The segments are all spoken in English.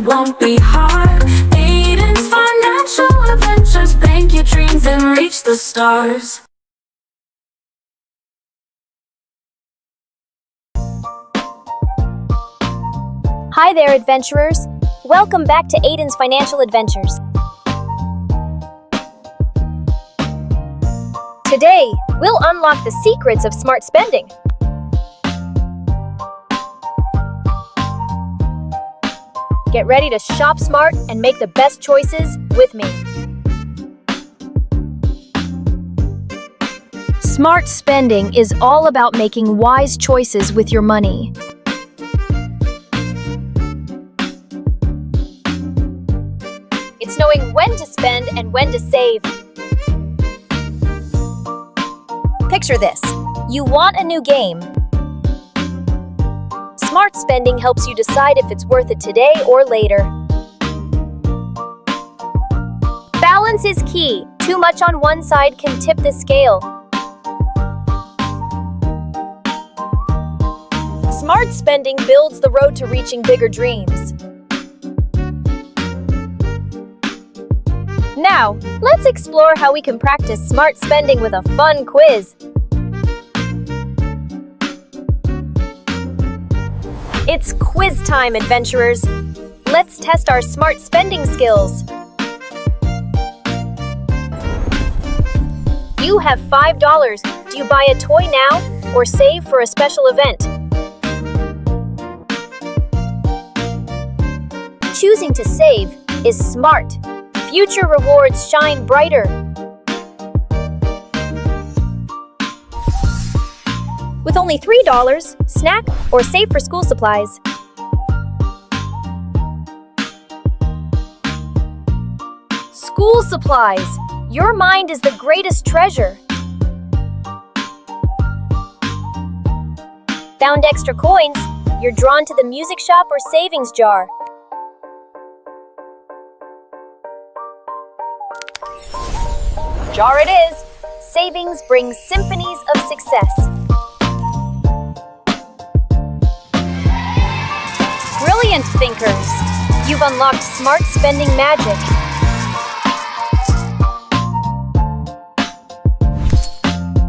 won't be hard. Aiden's financial adventures. Bank your dreams and reach the stars. Hi there, adventurers! Welcome back to Aiden's Financial Adventures. Today, we'll unlock the secrets of smart spending. Get ready to shop smart and make the best choices with me. Smart spending is all about making wise choices with your money. It's knowing when to spend and when to save. Picture this. You want a new game. Smart spending helps you decide if it's worth it today or later. Balance is key. Too much on one side can tip the scale. Smart spending builds the road to reaching bigger dreams. Now, let's explore how we can practice smart spending with a fun quiz. It's quiz time, adventurers. Let's test our smart spending skills. You have $5. Do you buy a toy now or save for a special event? Choosing to save is smart. Future rewards shine brighter. With only $3, snack or save for school supplies. School supplies. Your mind is the greatest treasure. Found extra coins. You're drawn to the music shop or savings jar. Jar it is! Savings brings symphonies of success. Brilliant thinkers! You've unlocked smart spending magic.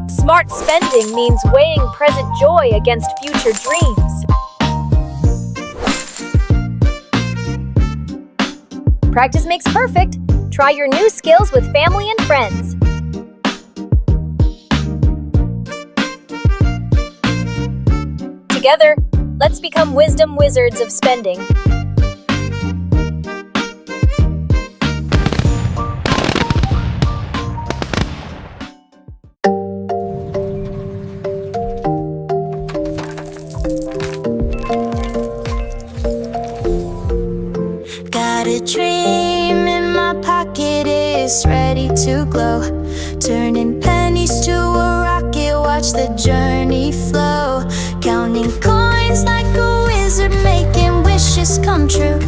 Smart spending means weighing present joy against future dreams. Practice makes perfect. Try your new skills with family and friends. Together, let's become wisdom wizards of spending. Got a dream in my pocket, it's ready to glow. Turning pennies to a rocket, watch the journey flow. Counting coins like a wizard, making wishes come true.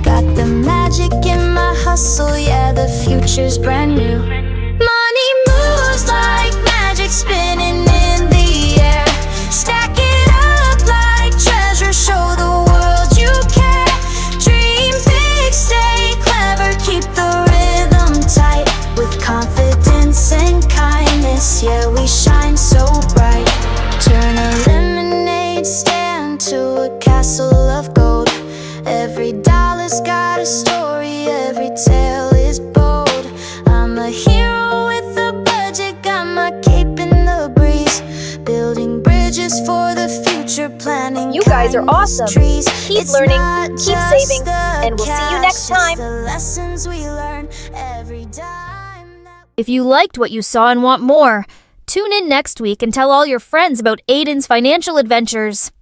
Got the magic in my hustle, yeah, the future's brand new. Money moves like magic, spinning in the air. Stack it up like treasure, show the world you care. Dream big, stay clever, keep the rhythm tight. With confidence and kindness, yeah, we shine so bright. Turn a lemonade stand to a castle of gold. Every dollar's got a story, every tale is bold. I'm a hero with a budget, got my cape in the breeze. Building bridges for the future, planning. You guys are awesome. Trees. Keep It's learning, not keep just saving, the and we'll see you next cash, time. it's the lessons we learn every time that If you liked what you saw and want more, tune in next week and tell all your friends about Aiden's financial adventures.